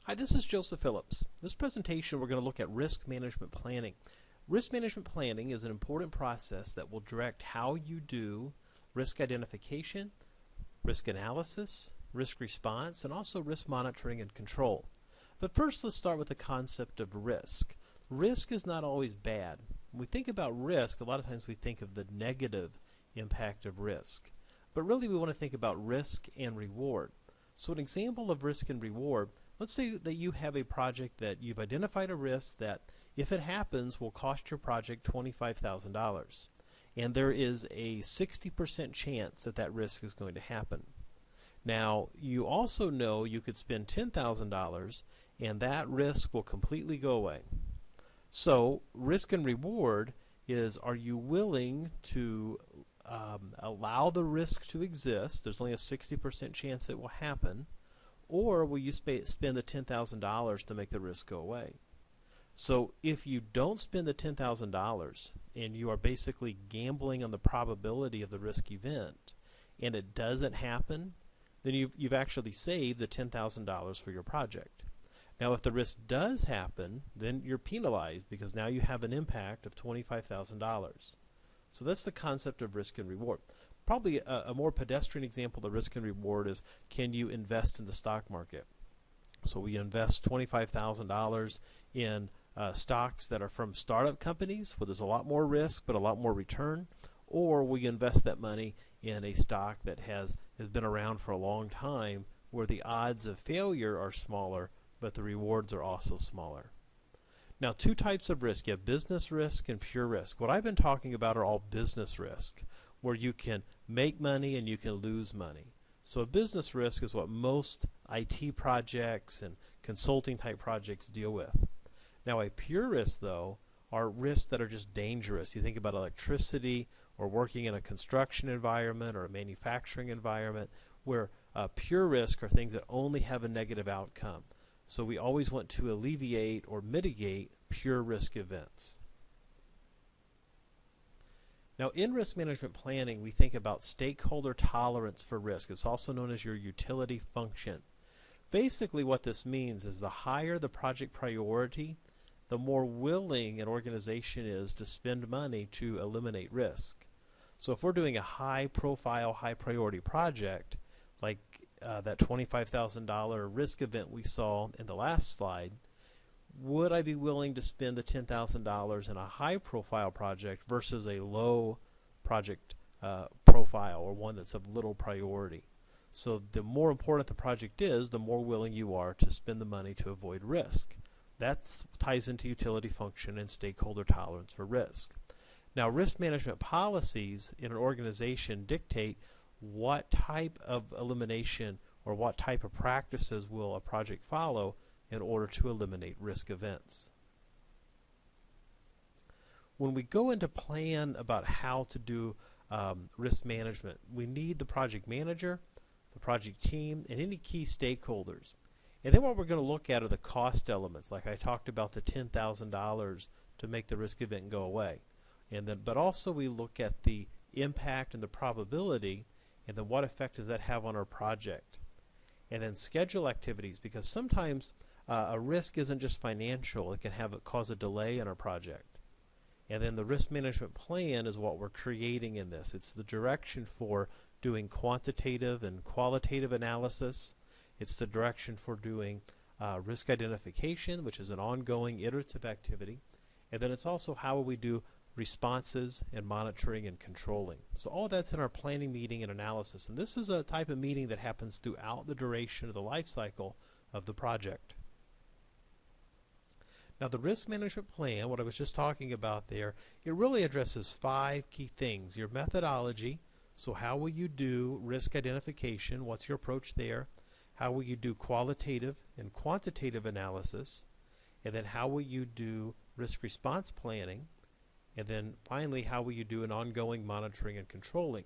Hi, this is Joseph Phillips. This presentation we're going to look at risk management planning. Risk management planning is an important process that will direct how you do risk identification, risk analysis, risk response, and also risk monitoring and control. But first, let's start with the concept of risk. Risk is not always bad. When we think about risk, a lot of times we think of the negative impact of risk. But really we want to think about risk and reward. So an example of risk and reward, let's say that you have a project that you've identified a risk that, if it happens, will cost your project $25,000. And there is a 60% chance that that risk is going to happen. Now, you also know you could spend $10,000 and that risk will completely go away. So, risk and reward is, are you willing to allow the risk to exist? There's only a 60% chance it will happen. Or will you spend the $10,000 to make the risk go away? So if you don't spend the $10,000 and you are basically gambling on the probability of the risk event and it doesn't happen, then you've actually saved the $10,000 for your project. Now if the risk does happen, then you're penalized because now you have an impact of $25,000. So that's the concept of risk and reward. Probably a more pedestrian example of risk and reward is, can you invest in the stock market? So we invest $25,000 in stocks that are from startup companies where there's a lot more risk but a lot more return, or we invest that money in a stock that has been around for a long time where the odds of failure are smaller but the rewards are also smaller. Now, two types of risk. You have business risk and pure risk. What I've been talking about are all business risk, where you can make money and you can lose money. So a business risk is what most IT projects and consulting type projects deal with. Now a pure risk, though, are risks that are just dangerous. You think about electricity or working in a construction environment or a manufacturing environment, where pure risk are things that only have a negative outcome. So we always want to alleviate or mitigate pure risk events. Now in risk management planning, we think about stakeholder tolerance for risk. It's also known as your utility function. Basically what this means is the higher the project priority, the more willing an organization is to spend money to eliminate risk. So if we're doing a high profile, high priority project, like that $25,000 risk event we saw in the last slide, would I be willing to spend the $10,000 in a high profile project versus a low project profile, or one that's of little priority? So the more important the project is, the more willing you are to spend the money to avoid risk. That ties into utility function and stakeholder tolerance for risk. Now risk management policies in an organization dictate what type of elimination or what type of practices will a project follow in order to eliminate risk events. When we go into plan about how to do risk management, we need the project manager, the project team, and any key stakeholders. And then what we're going to look at are the cost elements, like I talked about the $10,000 to make the risk event go away. But also we look at the impact and the probability, and then what effect does that have on our project. And then schedule activities, because sometimes a risk isn't just financial, it can cause a delay in our project. And then the risk management plan is what we're creating in this. It's the direction for doing quantitative and qualitative analysis. It's the direction for doing risk identification, which is an ongoing iterative activity. And then it's also how we do responses and monitoring and controlling. So all that's in our planning meeting and analysis. And this is a type of meeting that happens throughout the duration of the life cycle of the project. Now the risk management plan, what I was just talking about there, it really addresses 5 key things. Your methodology, so how will you do risk identification? What's your approach there? How will you do qualitative and quantitative analysis? And then how will you do risk response planning? And then finally, how will you do an ongoing monitoring and controlling?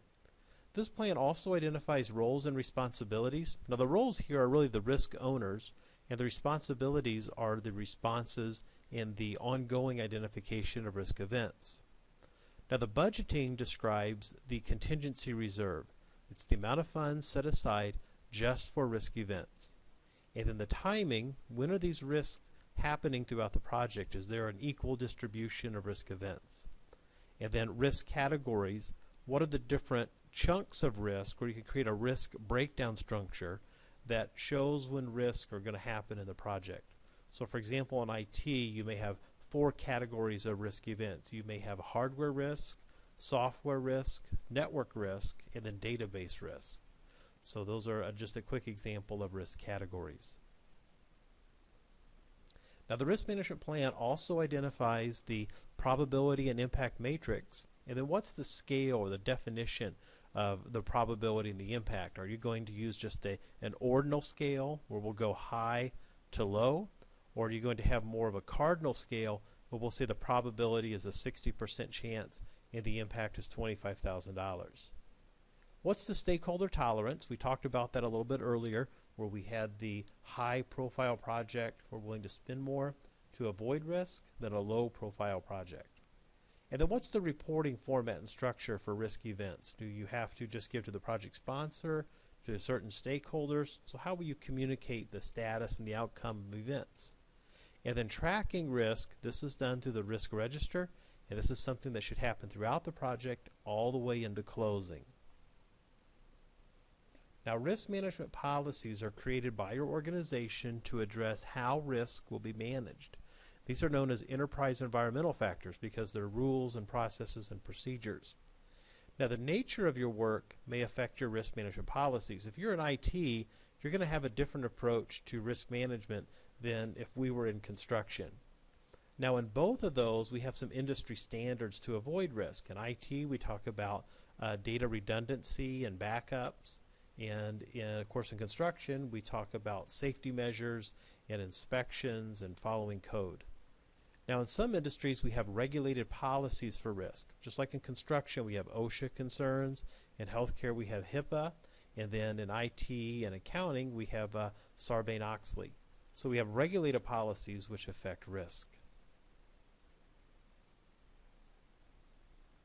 This plan also identifies roles and responsibilities. Now the roles here are really the risk owners, and the responsibilities are the responses and the ongoing identification of risk events. Now the budgeting describes the contingency reserve. It's the amount of funds set aside just for risk events. And then the timing, when are these risks happening throughout the project? Is there an equal distribution of risk events? And then risk categories, what are the different chunks of risk, where you can create a risk breakdown structure that shows when risks are going to happen in the project. So for example, in IT, you may have 4 categories of risk events. You may have hardware risk, software risk, network risk, and then database risk. So those are just a quick example of risk categories. Now the risk management plan also identifies the probability and impact matrix, and then what's the scale or the definition of the probability and the impact? Are you going to use just an ordinal scale where we'll go high to low, or are you going to have more of a cardinal scale where we'll say the probability is a 60% chance and the impact is $25,000? What's the stakeholder tolerance? We talked about that a little bit earlier, where we had the high profile project, we're willing to spend more to avoid risk, than a low profile project. And then what's the reporting format and structure for risk events? Do you have to just give to the project sponsor, to certain stakeholders? So how will you communicate the status and the outcome of events? And then tracking risk, this is done through the risk register, and this is something that should happen throughout the project all the way into closing. Now, risk management policies are created by your organization to address how risk will be managed. These are known as enterprise environmental factors because they're rules and processes and procedures. Now, the nature of your work may affect your risk management policies. If you're in IT, you're going to have a different approach to risk management than if we were in construction. Now, in both of those, we have some industry standards to avoid risk. In IT, we talk about data redundancy and backups. And of course, in construction, we talk about safety measures and inspections and following code. Now, in some industries, we have regulated policies for risk. Just like in construction, we have OSHA concerns. In healthcare, we have HIPAA. And then in IT and accounting, we have Sarbanes-Oxley. So we have regulated policies which affect risk.